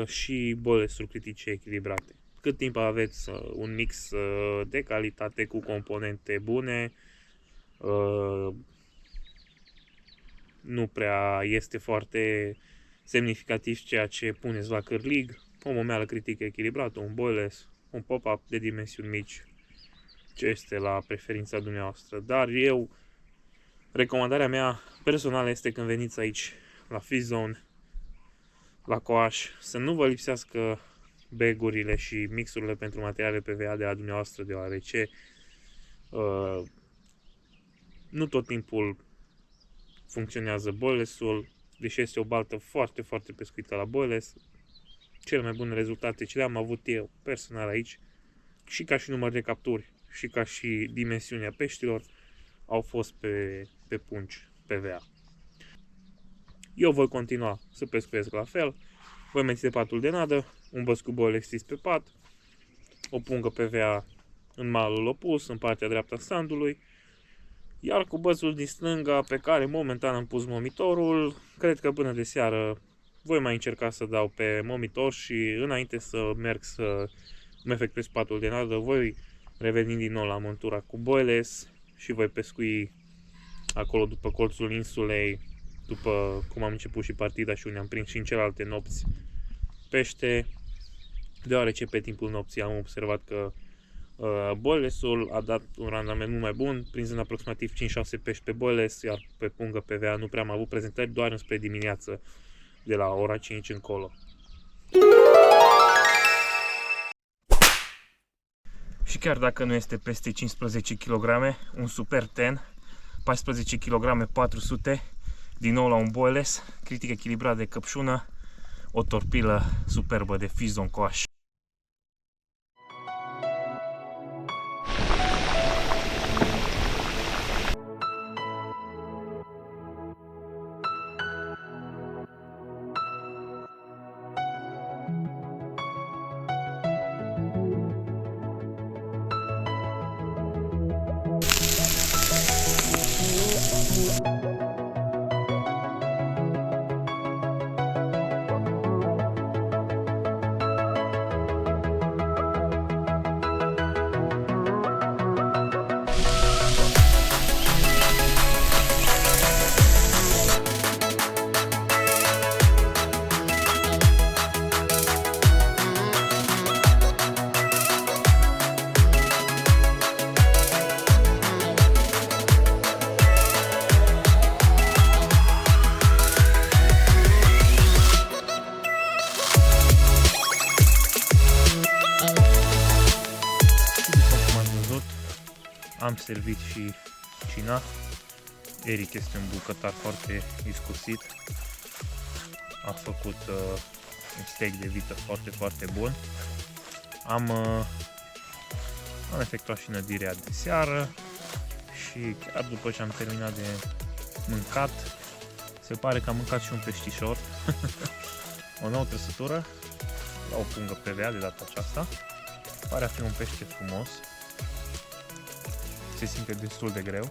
și bolesuri critice echilibrate. Cât timp aveți un mix de calitate cu componente bune, nu prea este foarte semnificativ ceea ce puneți la cârlig, o momeală critică echilibrată, un boiles, un pop-up de dimensiuni mici, ce este la preferința dumneavoastră. Dar recomandarea mea personală este când veniți aici la Fish Zone, la Coaș, să nu vă lipsească bagurile și mixurile pentru materiale PVA de la dumneavoastră, deoarece nu tot timpul funcționează boilesul, deși este o baltă foarte, foarte pescuită la boiles. Cele mai bune rezultate ce le-am avut eu personal aici, și ca și număr de capturi, și ca și dimensiunea peștilor, au fost pe pungi PVA. Eu voi continua să pescuiesc la fel, voi menține patul de nadă, un băț cu boile extins pe pat, o pungă PVA în malul opus, în partea dreaptă a sandului, iar cu bățul din stânga, pe care momentan am pus momitorul, cred că până de seară voi mai încerca să dau pe momitor și înainte să merg să îmi efectuez patul de nadă, voi reveni din nou la montura cu boiles și voi pescui acolo după colțul insulei, după cum am început și partida și unde am prins și în celelalte nopți pește, deoarece pe timpul nopții am observat că boilesul a dat un randament mult mai bun, prinzând aproximativ 5-6 pești pe boiles, iar pe pungă PVA nu prea am avut prezentări, doar înspre dimineață, de la ora 5 încolo. Și chiar dacă nu este peste 15 kg, un super ten, 14 kg 400, din nou la un boiles, critic echilibrat de căpșună, o torpilă superbă de Fish Zone Coaș. Am servit și cina. Eric este un bucătar foarte iscusit. A făcut un steak de vită foarte, foarte bun. Am efectuat și nădirea de seară și chiar după ce am terminat de mâncat, se pare că am mâncat și un peștișor. O nouă trăsătură la o pungă PVA de data aceasta. Pare a fi un pește frumos. Se simte destul de greu.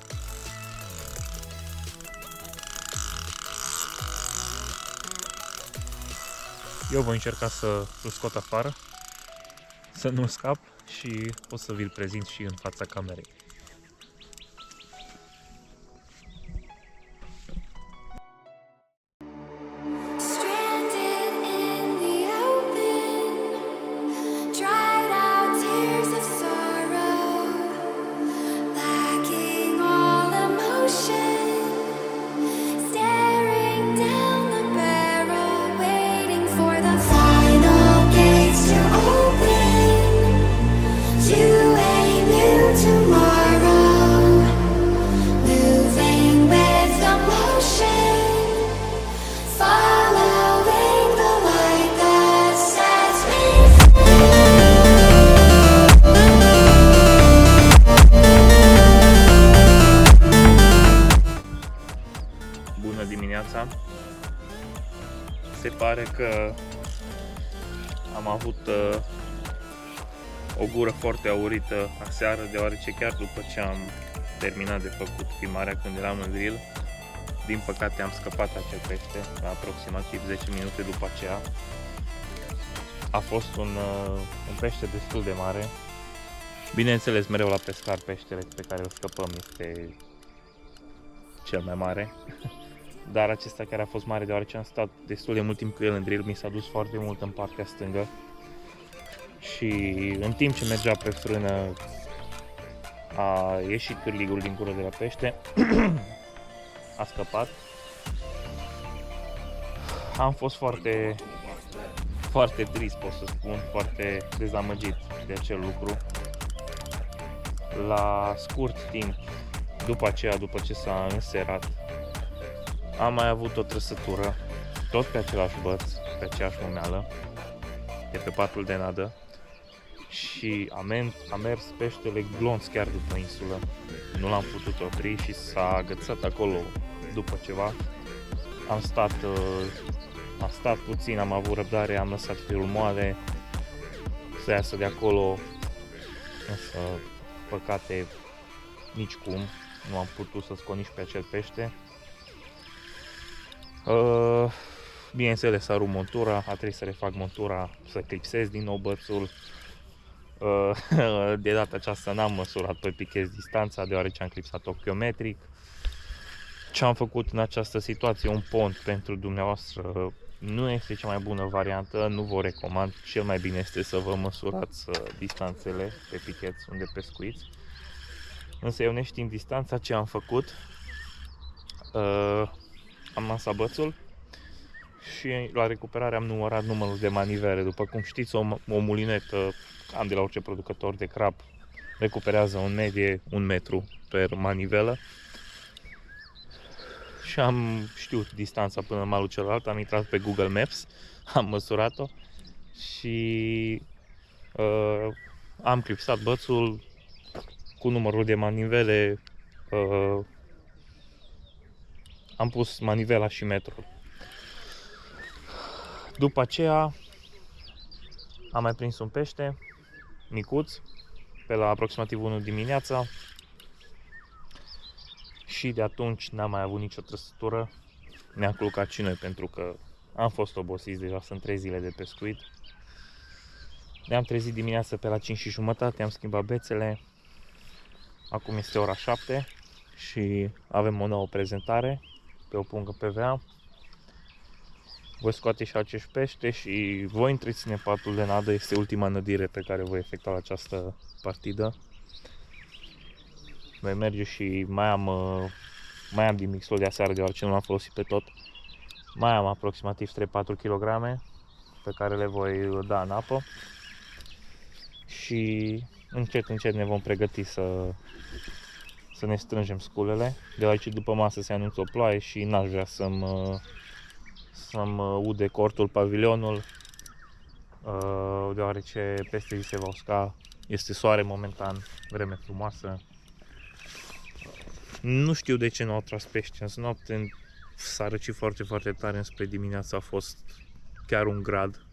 Eu voi încerca să-l scot afară, să nu scap și o să vi-l prezint și în fața camerei. Bună dimineața! Se pare că am avut o gură foarte aurită aseară, deoarece chiar după ce am terminat de făcut filmarea când eram în grill, din păcate am scăpat acel pește, la aproximativ 10 minute după aceea. A fost un pește destul de mare. Bineînțeles, mereu la pescar peștele pe care îl scăpăm este cel mai mare. Dar acesta chiar a fost mare, deoarece am stat destul de mult timp cu el în grill, mi s-a dus foarte mult în partea stângă. Și în timp ce mergea pe frână a ieșit cârligul din gură de la pește. A scăpat. Am fost foarte trist, pot să spun, foarte dezamăgit de acel lucru. La scurt timp după aceea, după ce s-a înserat, am mai avut o trăsătură, tot pe același băț, pe aceeași momeală, de pe patul de nadă, și a mers peștele glonț chiar după insulă. Nu l-am putut opri și s-a agățat acolo după ceva. Am stat puțin, am avut răbdare, am lăsat firul moale să iasă de acolo, însă, păcate, nicicum nu am putut să scot nici pe acel pește. Bineînțeles, a rupt montura, a trebuit să refac montura, să clipsez din nou bățul. De data aceasta n-am măsurat pe pichez distanța, deoarece am clipsat ochiometric. Ce am făcut în această situație, un pont pentru dumneavoastră nu este cea mai bună variantă, nu vă recomand. Cel mai bine este să vă măsurați distanțele pe pichet unde pescuiți. Însă eu, neștiind distanța, ce am făcut, am lansat bățul și la recuperare am numărat numărul de manivele. După cum știți, o mulinetă, cam de la orice producător de crab, recuperează în medie 1 metru per manivelă. Și am știut distanța până în malul celălalt, am intrat pe Google Maps, am măsurat-o și am clipsat bățul cu numărul de manivele, am pus manivela și metrul. După aceea am mai prins un pește micuț pe la aproximativ 1 dimineața și de atunci n-am mai avut nicio trăsătură. Ne-am culcat și noi pentru că am fost obosiți, deja sunt 3 zile de pescuit. Ne-am trezit dimineața pe la 5:30, am schimbat bețele. Acum este ora 7 și avem o nouă prezentare pe o pungă PVA. Voi scoate și acești pește și voi întreține patul de nadă. Este ultima nădire pe care voi efectua la această partidă. Voi merge și mai am din mixul de aseară, deoarece nu l-am folosit pe tot. Mai am aproximativ 3-4 kg pe care le voi da în apă. Și încet ne vom pregăti să ne strângem sculele, deoarece după masă se anunță o ploaie și n-aș vrea să-mi ude cortul pavilionul, deoarece peste zi se va usca, este soare momentan, vreme frumoasă. Nu știu de ce nu au tras pești, însă noapte s-a răcit foarte, foarte tare, înspre dimineața a fost chiar 1 grad,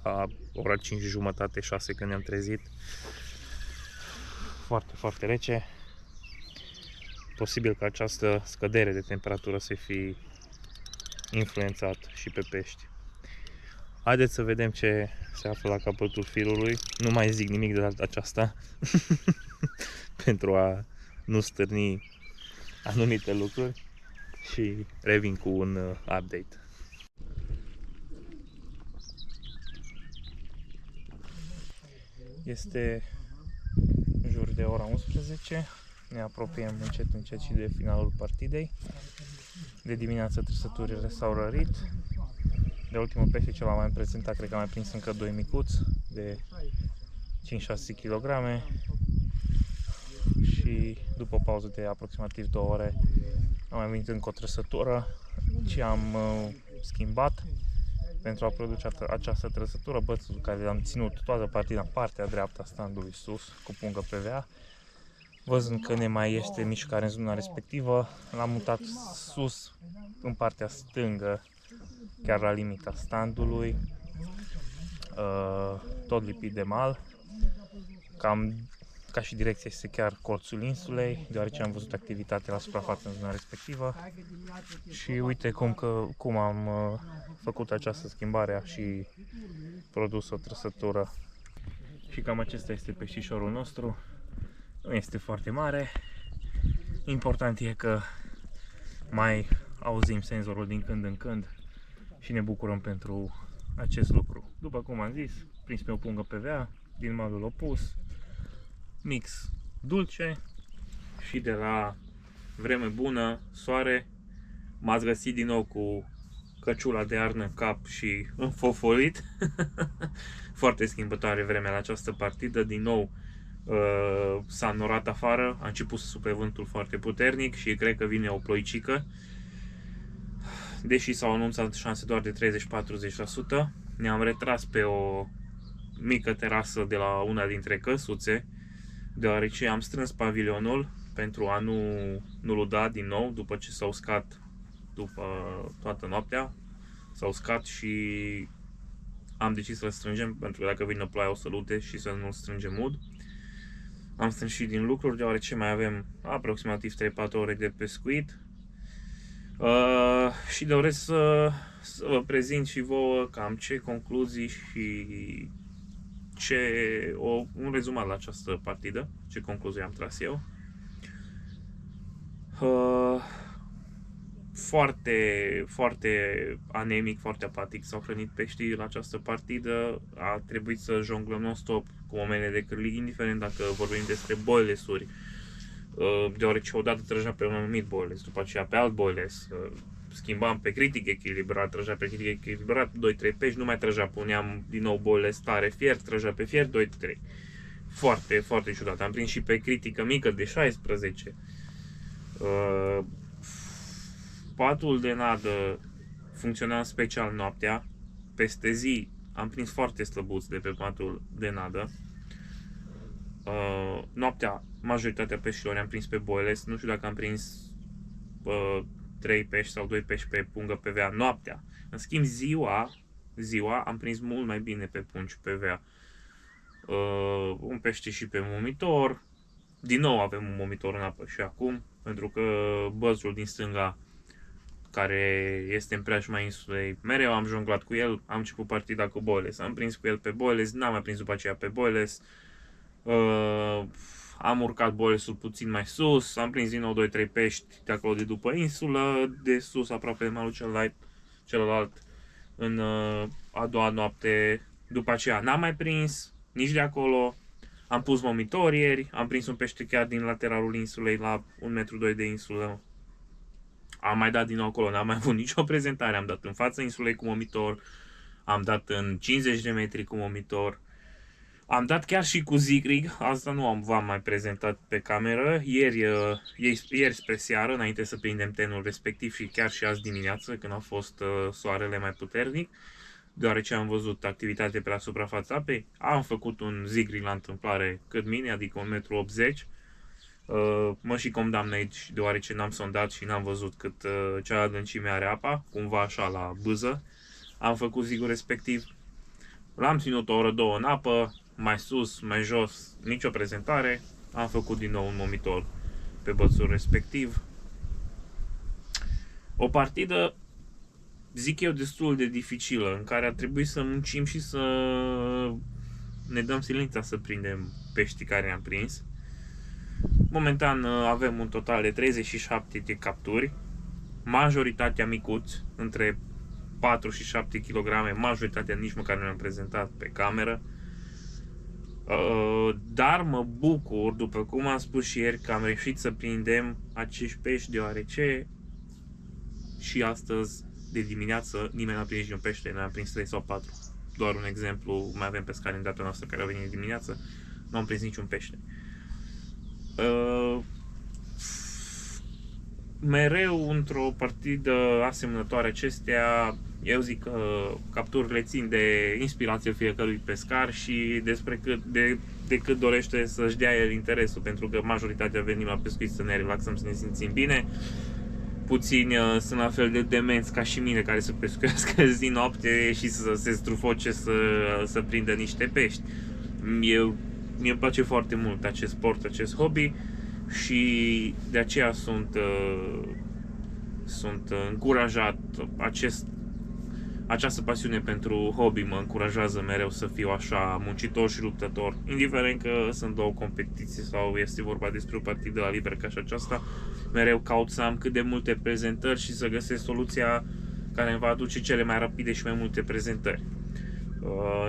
la ora 5:30, 6 când ne-am trezit. Foarte, foarte rece. Posibil că această scădere de temperatură să fi influențat și pe pești. Haideți să vedem ce se află la capătul firului. Nu mai zic nimic de data aceasta pentru a nu stârni anumite lucruri și revin cu un update. Este în jur de ora 11. Ne apropiem încet încet și de finalul partidei. De dimineață trăsăturile s-au rărit. De ultimul pește ce l-am mai prezentat, cred că am mai prins încă 2 micuți de 5-6 kg. Și după o pauză de aproximativ 2 ore am mai venit încă o trăsătură și am schimbat pentru a produce această trăsătură bățul care l-am ținut toată partida în partea dreaptă a standului sus cu pungă PVA. Văzând că ne mai este mișcare în zona respectivă, l-am mutat sus în partea stângă, chiar la limita standului, tot lipit de mal. Ca și direcția este chiar colțul insulei, deoarece am văzut activitate la suprafață în zona respectivă. Și uite cum am făcut această schimbare și produs o trăsătură. Și cam acesta este peștișorul nostru. Nu este foarte mare. Important e că mai auzim senzorul din când în când și ne bucurăm pentru acest lucru. După cum am zis, prins pe o pungă PVA din malul opus, mix dulce și de la vreme bună, soare, m-ați găsit din nou cu căciula de iarnă în cap și înfofolit. Foarte schimbătoare vremea la această partidă, din nou s-a înnorat afară, a început să supe vântul foarte puternic și cred că vine o ploicică. Deși s-au anunțat șanse doar de 30-40%, ne-am retras pe o mică terasă de la una dintre căsuțe, deoarece am strâns pavilionul pentru a nu-l uda din nou după ce s-a uscat după toată noaptea. S-a uscat și am decis să-l strângem, pentru că dacă vine ploaia o să-l ude și să nu-l strângem ud. Am strâns și din lucruri, deoarece mai avem aproximativ 3-4 ore de pescuit. Și doresc să vă prezint și vouă cam ce concluzii și un rezumat la această partidă, ce concluzii am tras eu. Foarte, foarte anemic, foarte apatic s-au hrănit peștii la această partidă. A trebuit să jonglăm non-stop cu omene de cârlig, indiferent dacă vorbim despre boilesuri, deoarece odată trăgea pe un anumit boiles, după aceea pe alt boiles, schimbam pe critic echilibrat, trăgea pe critic echilibrat 2-3 pești, nu mai trăgea, puneam din nou boiles tare fiert, trăgea pe fiert 2-3. Foarte, foarte ciudat. Am prins și pe critică mică de 16. Patul de nadă funcționa în special noaptea. Peste zi am prins foarte slăbuți de pe patul de nadă. Noaptea majoritatea peștilor am prins pe boiles. Nu știu dacă am prins 3 pești sau 2 pești pe pungă PVA noaptea. În schimb ziua am prins mult mai bine pe pungi PVA. Un pește și pe momitor. Din nou avem un momitor în apă și acum, pentru că băzul din stânga, care este în preajma insulei, mereu am jonglat cu el. Am început partida cu boiles, am prins cu el pe boiles, n-am mai prins după aceea pe boiles. Am urcat boilesul puțin mai sus, am prins din nou 2-3 pești de acolo de după insulă, de sus aproape de malul celălalt în a doua noapte. După aceea n-am mai prins nici de acolo. Am pus momitori ieri, am prins un pește chiar din lateralul insulei la 1,2 m de insulă. Am mai dat din nou acolo, n-am mai avut nicio prezentare, am dat în fața insulei cu momitor, am dat în 50 de metri cu momitor. Am dat chiar și cu Zigrig, asta nu v-am mai prezentat pe cameră, ieri spre seară, înainte să prindem tenul respectiv și chiar și azi dimineață, când a fost soarele mai puternic, deoarece am văzut activitate pe la suprafața apei, am făcut un Zigrig la întâmplare cât mine, adică 1,80 m. Mă și condamn aici, deoarece n-am sondat și n-am văzut cât cea adâncime are apa, cumva așa la bâză. Am făcut zigul respectiv, l-am ținut o oră, două în apă, mai sus, mai jos, nicio prezentare. Am făcut din nou un momitor pe bățul respectiv. O partidă, zic eu, destul de dificilă, în care a trebuit să muncim și să ne dăm silința să prindem peștii care i-am prins. Momentan avem un total de 37 de capturi, majoritatea micuți, între 4 și 7 kg, majoritatea nici măcar nu le-am prezentat pe cameră. Dar mă bucur, după cum am spus și ieri, că am reușit să prindem acești pești, deoarece și astăzi de dimineață nimeni n-a prins niciun pește, noi am prins 3 sau 4. Doar un exemplu, mai avem pescari în data noastră care au venit dimineață, nu am prins niciun pește. Mereu într-o partidă asemănătoare acestea, eu zic că capturile țin de inspirația fiecărui pescar și de cât dorește să-și dea el interesul, pentru că majoritatea venim la pescuit să ne relaxăm, să ne simțim bine. Puțini sunt la fel de demenți ca și mine, care să pescuiască zi noapte și să se strufoce să prindă niște pești. Mie îmi place foarte mult acest sport, acest hobby și de aceea sunt încurajat. Această pasiune pentru hobby mă încurajează mereu să fiu așa muncitor și luptător, indiferent că sunt două competiții sau este vorba despre o partidă la liber ca și aceasta. Mereu caut să am cât de multe prezentări și să găsesc soluția care îmi va aduce cele mai rapide și mai multe prezentări.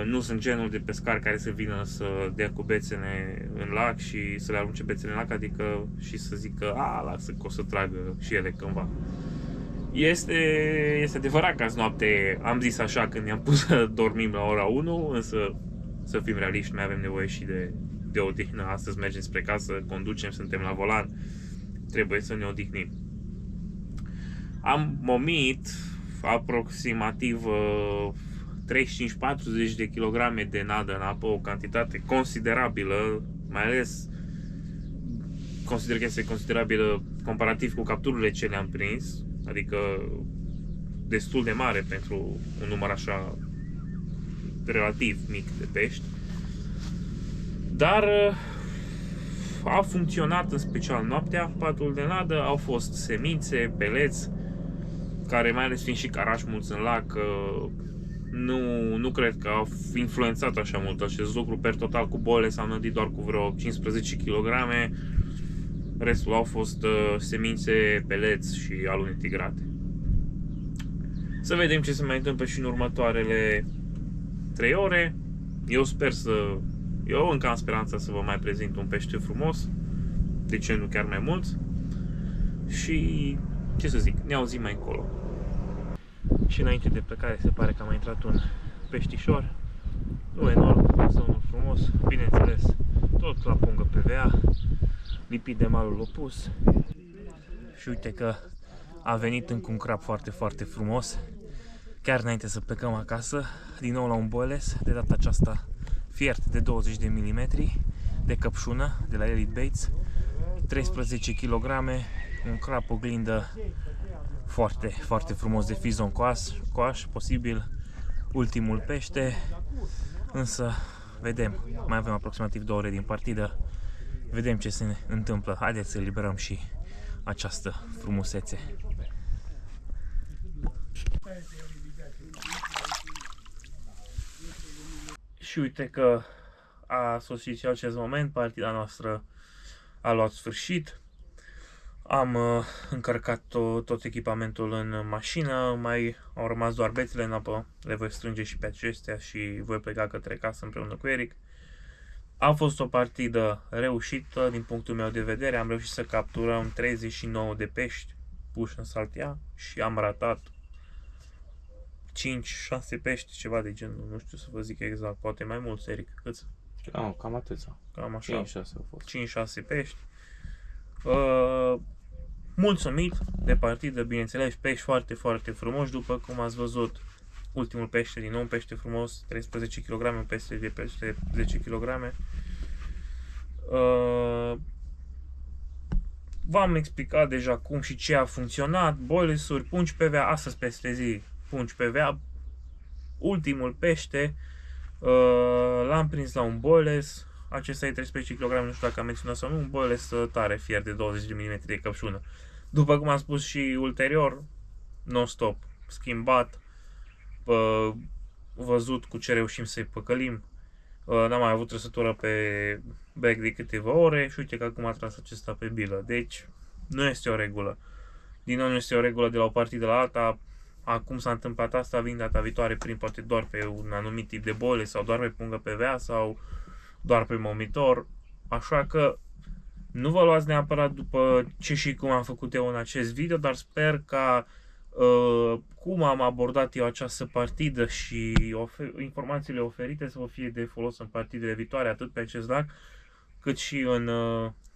Nu sunt genul de pescar care să vină să dea cu bețene în lac și să le arunce bețene în lac, adică și să zică, lasă că o să tragă și ele cândva. Este adevărat că azi noapte am zis așa când ne-am pus să dormim la ora 1, însă să fim realiști, mai avem nevoie și de odihnă. Astăzi mergem spre casă, conducem, suntem la volan, trebuie să ne odihnim. Am momit aproximativ 35-40 de kilograme de nadă în apă, o cantitate considerabilă, mai ales consider că este considerabilă comparativ cu capturile ce le-am prins, adică destul de mare pentru un număr așa relativ mic de pești. Dar a funcționat, în special noaptea, patul de nadă, au fost semințe, peleți, care, mai ales fiind și carași mulți în lac, nu cred că au influențat așa mult acest lucru. Per total, cu boile s-au nădit doar cu vreo 15 kg, restul au fost semințe, peleți și alune tigrate. Să vedem ce se mai întâmplă și în următoarele 3 ore. Eu încă am speranța să vă mai prezint un pește frumos, de ce nu chiar mai mulți. Și ce să zic, ne auzim mai încolo. Și înainte de plecare se pare că a mai intrat un peștișor, nu enorm, însă unul frumos, bineînțeles, tot la pungă PVA, lipit de malul opus. Și uite că a venit încă un crab foarte, foarte frumos, chiar înainte să plecăm acasă, din nou la un boiles, de data aceasta fiert de 20 de mm, de căpșună, de la Elite Baits, 13 kg, un crab oglindă foarte, foarte frumos de fizon coaș, posibil ultimul pește, însă vedem, mai avem aproximativ 2 ore din partidă, vedem ce se întâmplă. Haideți să eliberăm și această frumusețe. Și uite că a sosit și acest moment, partida noastră a luat sfârșit. Am încărcat tot echipamentul în mașină, mai au rămas doar bețele în apă, le voi strânge și pe acestea și voi pleca către casă împreună cu Eric. A fost o partidă reușită din punctul meu de vedere, am reușit să capturăm 39 de pești puși în saltea și am ratat 5-6 pești, ceva de genul, nu știu să vă zic exact, poate mai mulți, Eric, câți? Cam atâția. Cam așa. 5-6 au fost. 5-6 pești. Mulțumit de partidă, bineînțeles, pești foarte, foarte frumoși, după cum ați văzut. Ultimul pește, din nou un pește frumos, 13 kg, un pește de pește 10 kg. V-am explicat deja cum și ce a funcționat, boilers-uri, pungi PVA, astăzi peste zi, pungi PVA. Ultimul pește l-am prins la un boilers, acesta e 13 kg, nu știu dacă am menționat sau nu, un boilers tare, fier de 20 de mm de căpșună. După cum am spus și ulterior, non-stop, schimbat, văzut cu ce reușim să-i păcălim. N-am mai avut trăsătură pe bec de câteva ore și uite că acum a tras acesta pe bilă. Deci nu este o regulă. Din nou nu este o regulă de la o partidă la alta. Acum s-a întâmplat asta, vin data viitoare prin poate doar pe un anumit tip de boile sau doar pe pungă PVA sau doar pe momitor. Așa că nu vă luați neapărat după ce și cum am făcut eu în acest video, dar sper ca cum am abordat eu această partidă și informațiile oferite să vă fie de folos în partidele viitoare, atât pe acest lac, cât și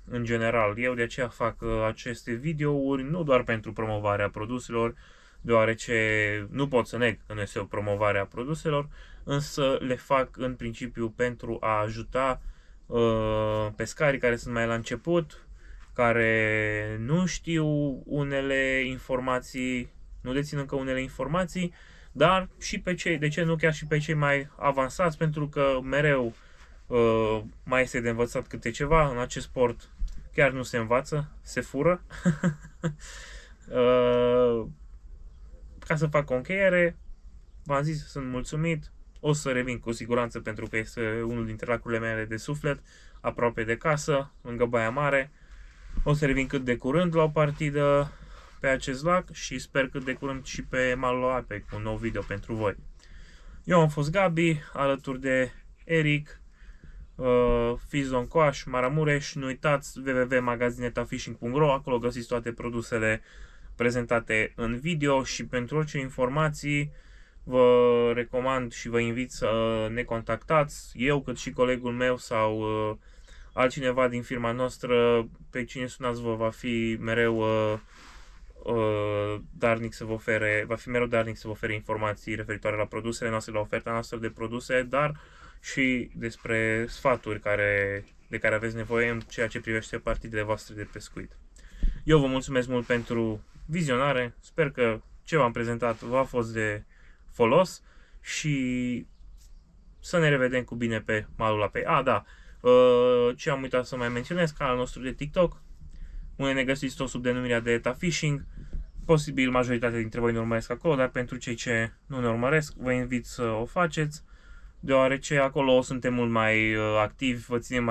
în general. Eu de aceea fac aceste videouri nu doar pentru promovarea produselor, deoarece nu pot să neg că nu este o promovare a produselor, însă le fac în principiu pentru a ajuta pescarii care sunt mai la început, care nu știu unele informații, nu dețin încă unele informații, dar și pe cei, de ce nu chiar și pe cei mai avansați, pentru că mereu mai este de învățat câte ceva. În acest sport chiar nu se învață, se fură. Ca să fac o încheiere, v-am zis, sunt mulțumit. O să revin cu siguranță pentru că este unul dintre lacurile mele de suflet, aproape de casă, lângă Baia Mare. O să revin cât de curând la o partidă pe acest lac și sper cât de curând și pe malul apei cu un nou video pentru voi. Eu am fost Gabi, alături de Eric, Fizon Coaș, Maramureș. Nu uitați www.magazinetafishing.ro, acolo găsiți toate produsele prezentate în video și pentru orice informații vă recomand și vă invit să ne contactați, eu cât și colegul meu sau altcineva din firma noastră. Pe cine sunați vă va fi mereu darnic să vă ofere, informații referitoare la produsele noastre, la oferta noastră de produse, dar și despre sfaturi de care aveți nevoie în ceea ce privește partidele voastre de pescuit. Eu vă mulțumesc mult pentru vizionare, sper că ce v-am prezentat v-a fost de folos și să ne revedem cu bine pe malul apei. Da, ce am uitat să mai menționez, canalul nostru de TikTok, unde ne găsiți tot sub denumirea de Eta Fishing. Posibil majoritatea dintre voi ne urmăresc acolo, dar pentru cei ce nu ne urmăresc, vă invit să o faceți, deoarece acolo suntem mult mai activi, vă ținem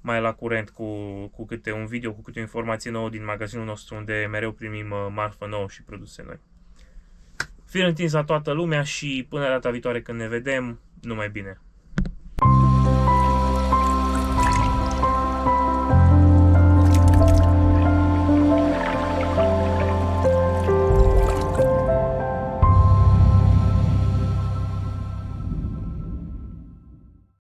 mai la curent cu câte un video, cu câte o informație nouă din magazinul nostru, unde mereu primim marfă nouă și produse noi. Fir întins la toată lumea și până data viitoare când ne vedem, numai bine!